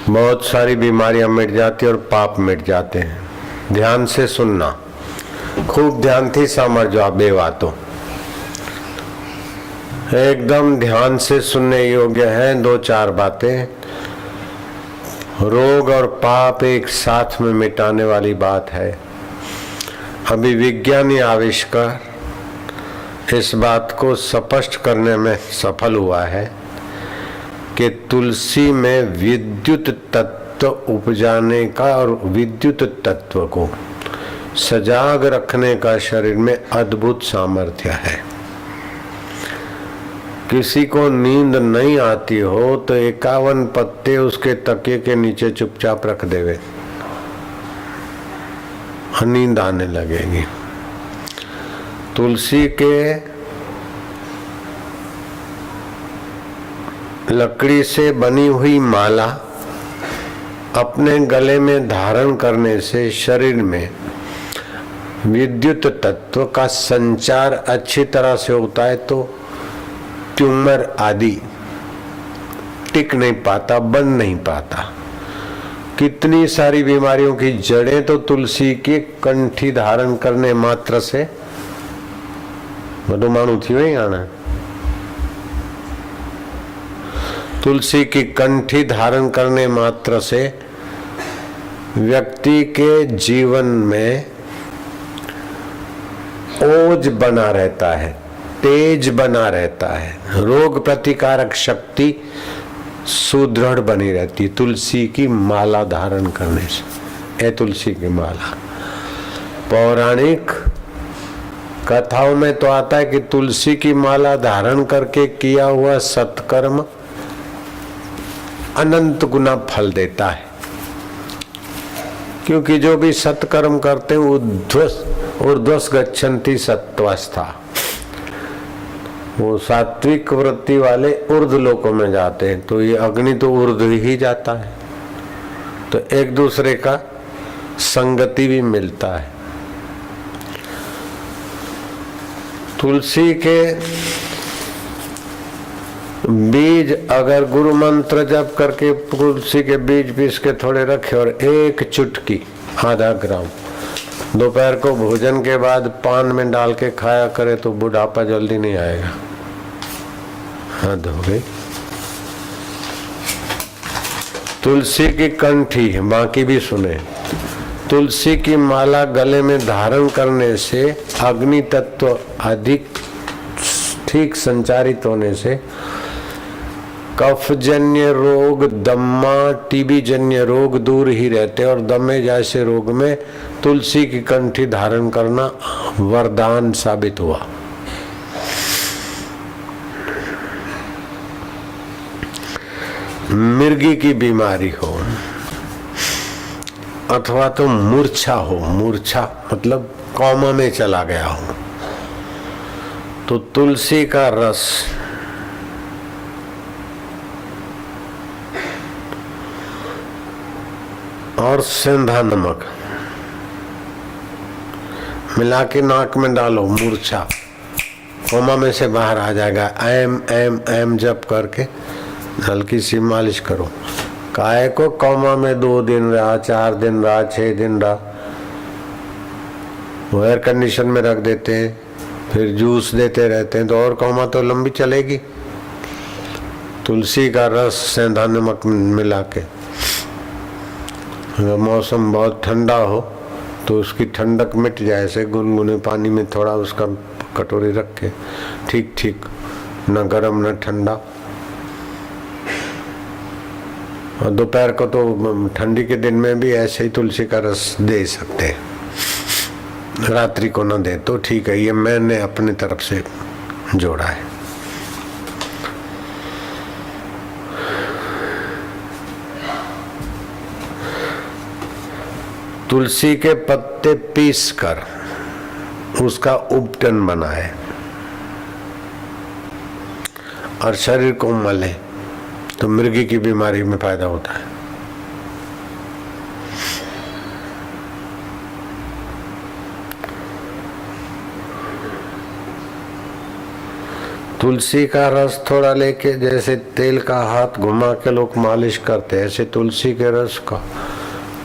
बहुत सारी बीमारियां मिट जाती और पाप मिट जाते हैं। ध्यान से सुनना, खूब ध्यान थी समझ जो बे बातों, एकदम ध्यान से सुनने योग्य हैं। दो चार बातें, रोग और पाप एक साथ में मिटाने वाली बात है। अभी विज्ञानी आविष्कार इस बात को स्पष्ट करने में सफल हुआ है कि तुलसी में विद्युत तत्व उपजाने का और विद्युत तत्व को सजाग रखने का शरीर में अद्भुत सामर्थ्य है। किसी को नींद नहीं आती हो तो 51 पत्ते उसके तकिए के नीचे चुपचाप रख देवे, नींद आने लगेगी। तुलसी के लकड़ी से बनी हुई माला अपने गले में धारण करने से शरीर में विद्युत तत्व का संचार अच्छी तरह से होता है, तो ट्यूमर आदि टिक नहीं पाता, बन नहीं पाता। कितनी सारी बीमारियों की जड़ें तो तुलसी की कंठी धारण करने मात्र से बधु मानू थी वही आना। तुलसी की कंठी धारण करने मात्र से व्यक्ति के जीवन में ओज बना रहता है, तेज बना रहता है, रोग प्रतिकारक शक्ति सुदृढ़ बनी रहती है तुलसी की माला धारण करने से। तुलसी की माला पौराणिक कथाओं में तो आता है कि तुलसी की माला धारण करके किया हुआ सत्कर्म अनंत गुना फल देता है, क्योंकि जो भी सत्कर्म करते हैं ऊर्ध्वस गच्छन्ति सत्वस्था, वो सात्विक वृत्ति वाले ऊर्ध लोकों में जाते हैं। तो ये अग्नि तो ऊर्ध ही जाता है, तो एक दूसरे का संगति भी मिलता है। तुलसी के बीज अगर गुरु मंत्र जप करके तुलसी के बीज पीस के थोड़े रखे और एक चुटकी आधा ग्राम दोपहर को भोजन के बाद पान में डाल के खाया करे तो बुढ़ापा जल्दी नहीं आएगा। हद हो गई। तुलसी की कंठी, बाकी भी सुने, तुलसी की माला गले में धारण करने से अग्नि तत्व अधिक ठीक संचारित होने से कफजन्य रोग, दम्मा, टीबी जन्य रोग दूर ही रहते और दमे जैसे रोग में तुलसी की कंठी धारण करना वरदान साबित हुआ। मिर्गी की बीमारी हो अथवा तो मूर्छा हो, मूर्छा मतलब कौमा में चला गया हो, तो तुलसी का रस और सेंधा नमक मिला के नाक में डालो, मूर्छा कोमा में से बाहर आ जाएगा। एम एम एम जप करके हल्की सी मालिश करो। काहे को कोमा में 2 दिन रहा, 4 दिन रहा, 6 दिन रहा, वो एयर कंडीशन में रख देते हैं, फिर जूस देते रहते हैं, तो और कोमा तो लंबी चलेगी। तुलसी का रस सेंधा नमक मिला के, अगर मौसम बहुत ठंडा हो तो उसकी ठंडक मिट जाए, ऐसे गुनगुने पानी में थोड़ा उसका कटोरी रख के, ठीक ठीक, न गर्म न ठंडा। और दोपहर को तो ठंडी के दिन में भी ऐसे ही तुलसी का रस दे सकते हैं, रात्रि को न दे तो ठीक है। ये मैंने अपनी तरफ से जोड़ा है। तुलसी के पत्ते पीस कर उसका उपटन बनाए और शरीर को मले तो मिर्गी की बीमारी में फायदा होता है। तुलसी का रस थोड़ा लेके, जैसे तेल का हाथ घुमा के लोग मालिश करते, ऐसे तुलसी के रस का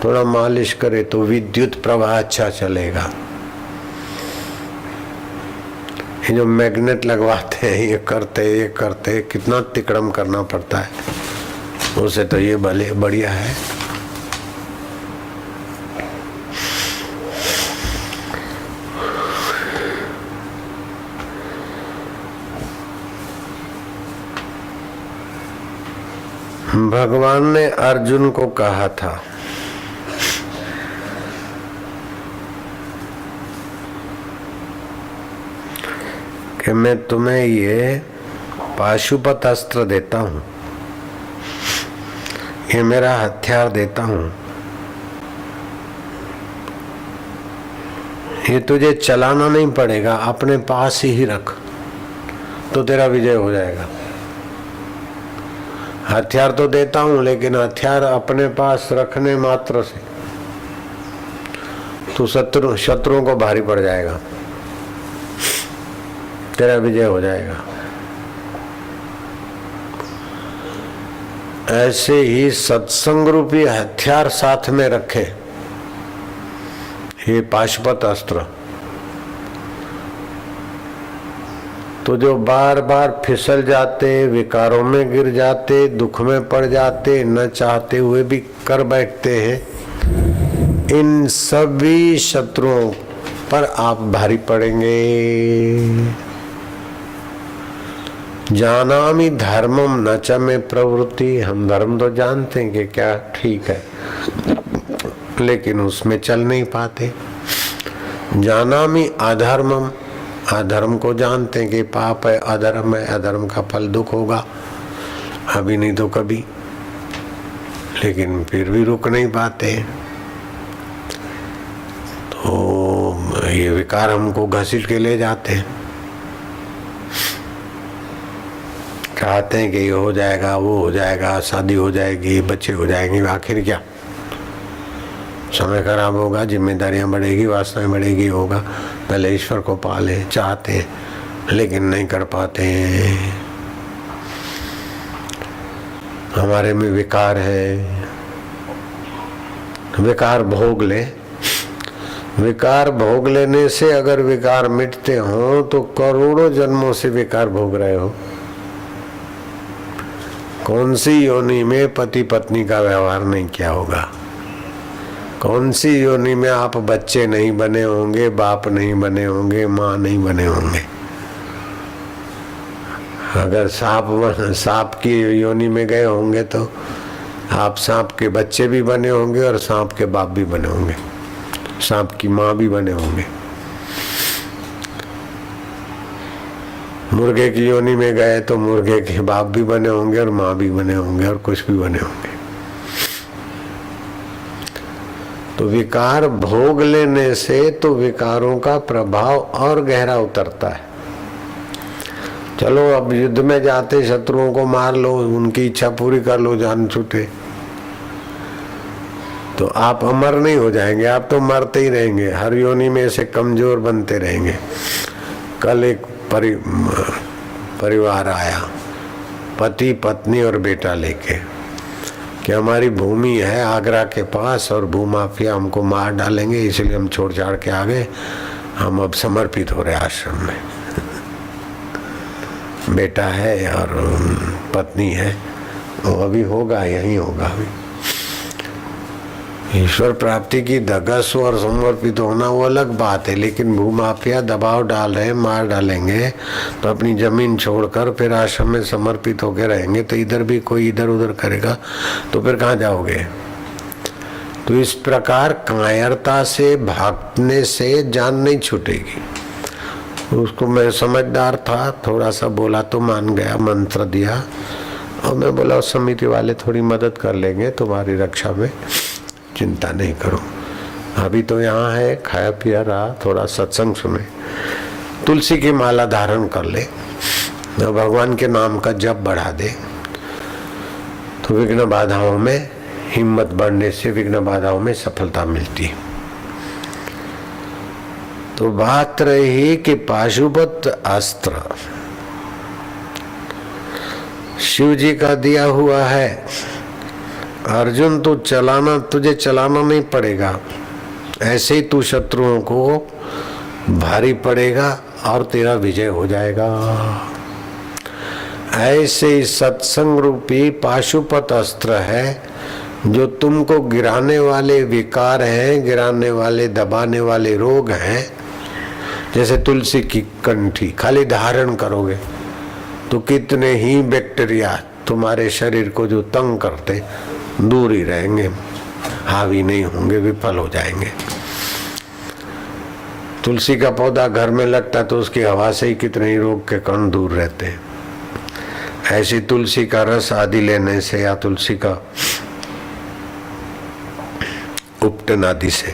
थोड़ा मालिश करे तो विद्युत प्रवाह अच्छा चलेगा। ये जो मैग्नेट लगवाते हैं, ये करते कितना तिकड़म करना पड़ता है, उसे तो ये भले बढ़िया है। भगवान ने अर्जुन को कहा था कि मैं तुम्हें ये पाशुपत अस्त्र देता हूं, ये मेरा हथियार देता हूं, ये तुझे चलाना नहीं पड़ेगा, अपने पास ही रख तो तेरा विजय हो जाएगा। हथियार तो देता हूं, लेकिन हथियार अपने पास रखने मात्र से तो शत्रुओं को भारी पड़ जाएगा, तेरा विजय हो जाएगा। ऐसे ही सत्संग रूपी हथियार साथ में रखे, ये पाशुपत अस्त्र, तो जो बार बार फिसल जाते, विकारों में गिर जाते, दुख में पड़ जाते, न चाहते हुए भी कर बैठते हैं, इन सभी शत्रुओं पर आप भारी पड़ेंगे। जानामि धर्मम न च मे प्रवृत्ति, हम धर्म तो जानते हैं कि क्या ठीक है, लेकिन उसमें चल नहीं पाते। जानामि अधर्मम, अधर्म को जानते हैं कि पाप है, अधर्म है, अधर्म का फल दुख होगा, अभी नहीं तो कभी, लेकिन फिर भी रुक नहीं पाते। तो ये विकार हमको घसीट के ले जाते हैं, कहते हैं कि ये हो जाएगा, वो हो जाएगा, शादी हो जाएगी, बच्चे हो जाएंगे, आखिर क्या, समय खराब होगा, जिम्मेदारियां बढ़ेगी, वासनाएं बढ़ेगी, होगा। पहले ईश्वर को पाले चाहते हैं, लेकिन नहीं कर पाते हैं। हमारे में विकार है, विकार भोग ले। विकार भोग लेने से अगर विकार मिटते हो तो करोड़ों जन्मों से विकार भोग रहे हो। कौन सी योनि में पति पत्नी का व्यवहार नहीं किया होगा, कौन सी योनि में आप बच्चे नहीं बने होंगे, बाप नहीं बने होंगे, माँ नहीं बने होंगे। अगर सांप की योनि में गए होंगे तो आप सांप के बच्चे भी बने होंगे और सांप के बाप भी बने होंगे, सांप की माँ भी बने होंगे। मुर्गे की योनि में गए तो मुर्गे के बाप भी बने होंगे और माँ भी बने होंगे और कुछ भी बने होंगे। तो विकार भोग लेने से तो विकारों का प्रभाव और गहरा उतरता है। चलो अब युद्ध में जाते शत्रुओं को मार लो, उनकी इच्छा पूरी कर लो, जान छूटे, तो आप अमर नहीं हो जाएंगे, आप तो मरते ही रहेंगे, हर योनि में से कमजोर बनते रहेंगे। कल एक परिवार आया, पति पत्नी और बेटा लेके, कि हमारी भूमि है आगरा के पास और भूमाफिया हमको मार डालेंगे, इसलिए हम छोड़ छाड़ के आ गए, हम अब समर्पित हो रहे आश्रम में। बेटा है और पत्नी है, वो अभी होगा, यहीं होगा अभी। ईश्वर प्राप्ति की धगस और समर्पित होना वो अलग बात है, लेकिन भूमाफिया दबाव डाल रहे हैं, मार डालेंगे, तो अपनी जमीन छोड़कर फिर आश्रम में समर्पित होकर रहेंगे, तो इधर भी कोई इधर उधर करेगा तो फिर कहाँ जाओगे। तो इस प्रकार कायरता से भागने से जान नहीं छूटेगी। उसको मैं समझदार था, थोड़ा सा बोला तो मान गया, मंत्र दिया, और मैं बोला समिति वाले थोड़ी मदद कर लेंगे तुम्हारी रक्षा में, चिंता नहीं करो। अभी तो यहाँ है, खाया पिया रहा, थोड़ा सत्संग सुने, तुलसी की माला धारण कर ले, भगवान के नाम का जप बढ़ा दे, तो विघ्न बाधाओं में हिम्मत बढ़ने से विघ्न बाधाओं में सफलता मिलती। तो बात रही कि पाशुपत अस्त्र शिव जी का दिया हुआ है। अर्जुन तुझे चलाना नहीं पड़ेगा, ऐसे ही तू शत्रुओं को भारी पड़ेगा और तेरा विजय हो जाएगा। ऐसे ही सत्संग रूपी पाशुपत अस्त्र है जो तुमको गिराने वाले विकार हैं, गिराने वाले दबाने वाले रोग हैं। जैसे तुलसी की कंठी खाली धारण करोगे तो कितने ही बैक्टीरिया तुम्हारे शरीर को जो तंग करते दूर ही रहेंगे, हावी नहीं होंगे, विफल हो जाएंगे। तुलसी का पौधा घर में लगता तो उसकी हवा से ही कितने ही रोग के कण दूर रहते हैं। ऐसी तुलसी का रस आदि लेने से या तुलसी का उपटन आदि से,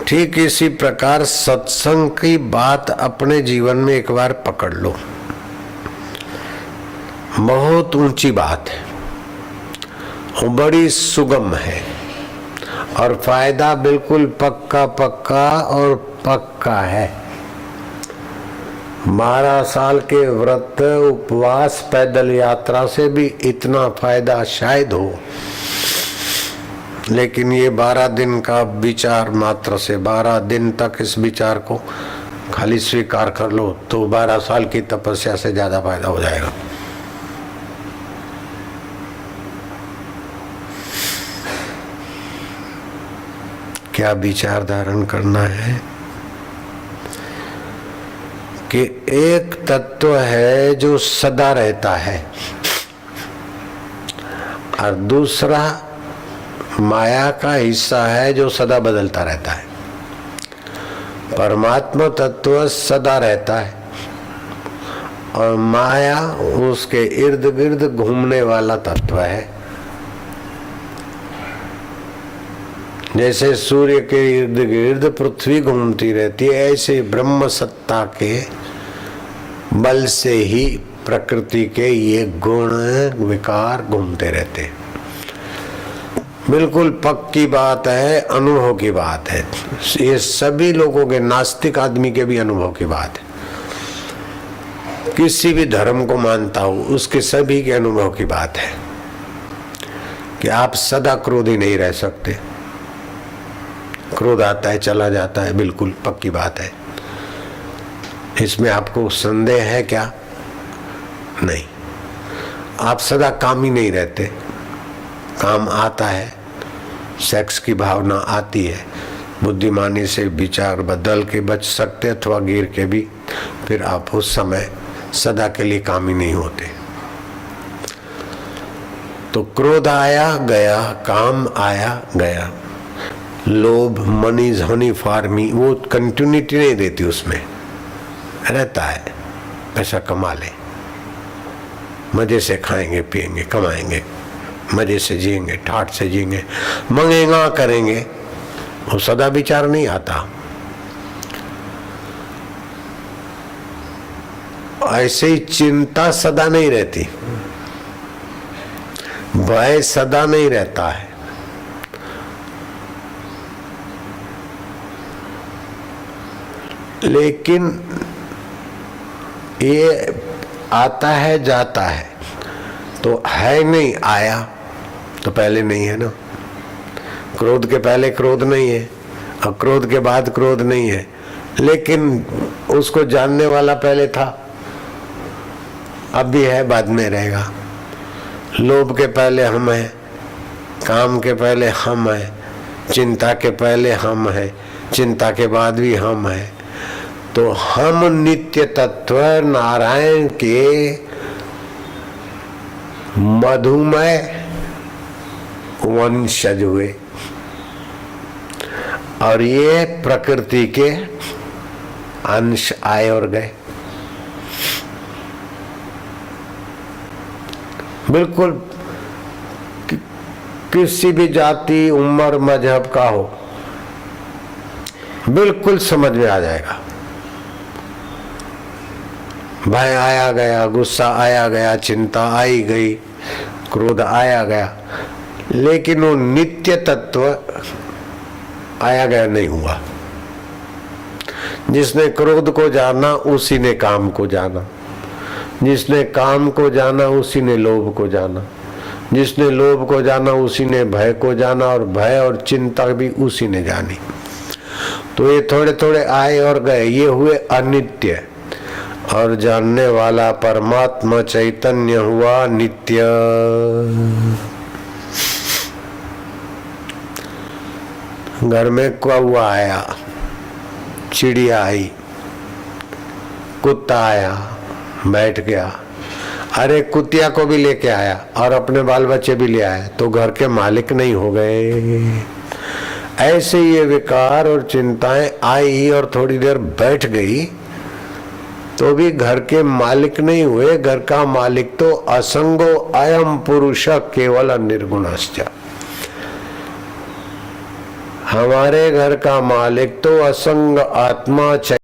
ठीक इसी प्रकार सत्संग की बात अपने जीवन में एक बार पकड़ लो। बहुत ऊंची बात है, बड़ी सुगम है और फायदा बिल्कुल पक्का पक्का और पक्का है। 12 साल के व्रत उपवास पैदल यात्रा से भी इतना फायदा शायद हो, लेकिन ये 12 दिन का विचार मात्र से 12 दिन तक इस विचार को खाली स्वीकार कर लो तो 12 साल की तपस्या से ज्यादा फायदा हो जाएगा। क्या विचार धारण करना है कि एक तत्व है जो सदा रहता है और दूसरा माया का हिस्सा है जो सदा बदलता रहता है। परमात्मा तत्व सदा रहता है और माया उसके इर्द गिर्द घूमने वाला तत्व है। जैसे सूर्य के इर्द गिर्द पृथ्वी घूमती रहती है, ऐसे ब्रह्म सत्ता के बल से ही प्रकृति के ये गुण विकार घूमते रहते हैं। बिल्कुल पक्की बात है, अनुभव की बात है। ये सभी लोगों के, नास्तिक आदमी के भी अनुभव की बात है। किसी भी धर्म को मानता हूं उसके सभी के अनुभव की बात है कि आप सदा क्रोधी नहीं रह सकते। क्रोध आता है चला जाता है, बिल्कुल पक्की बात है। इसमें आपको संदेह है क्या? नहीं। आप सदा कामी नहीं रहते, काम आता है, सेक्स की भावना आती है, बुद्धिमानी से विचार बदल के बच सकते अथवा गिर के भी, फिर आप उस समय सदा के लिए कामी नहीं होते। तो क्रोध आया गया, काम आया गया, लोभ, money is Honey for me, वो कंटिन्यूटी नहीं देती, उसमें रहता है। पैसा कमा ले, मजे से खाएंगे पिएंगे कमाएंगे, मजे से जिएंगे, ठाठ से जिएंगे, मंगेगा करेंगे, वो सदा विचार नहीं आता। ऐसे ही चिंता सदा नहीं रहती, भय सदा नहीं रहता है। लेकिन ये आता है जाता है, तो है नहीं, आया तो पहले नहीं है ना। क्रोध के पहले क्रोध नहीं है और क्रोध के बाद क्रोध नहीं है, लेकिन उसको जानने वाला पहले था, अब भी है, बाद में रहेगा। लोभ के पहले हम है, काम के पहले हम है, चिंता के पहले हम है, चिंता के बाद भी हम है। तो हम नित्य तत्व नारायण के मधुमय वंशज हुए और ये प्रकृति के अंश आए और गए। बिल्कुल किसी भी जाति, उम्र, मजहब का हो, बिल्कुल समझ में आ जाएगा। भय आया गया, गुस्सा आया गया, चिंता आई गई, क्रोध आया गया, लेकिन वो नित्य तत्व आया गया नहीं हुआ। जिसने क्रोध को जाना उसी ने काम को जाना, जिसने काम को जाना उसी ने लोभ को जाना, जिसने लोभ को जाना उसी ने भय को जाना, और भय और चिंता भी उसी ने जानी। तो ये थोड़े थोड़े आए और गए, ये हुए अनित्य, और जानने वाला परमात्मा चैतन्य हुआ नित्य। घर में कौवा आया, चिड़िया आई, कुत्ता आया, बैठ गया, अरे कुतिया को भी लेके आया और अपने बाल बच्चे भी ले आया, तो घर के मालिक नहीं हो गए। ऐसे ये विकार और चिंताएं आई और थोड़ी देर बैठ गई तो भी घर के मालिक नहीं हुए। घर का मालिक तो असंगो अयम पुरुष केवल निर्गुणश्च। हमारे घर का मालिक तो असंग आत्मा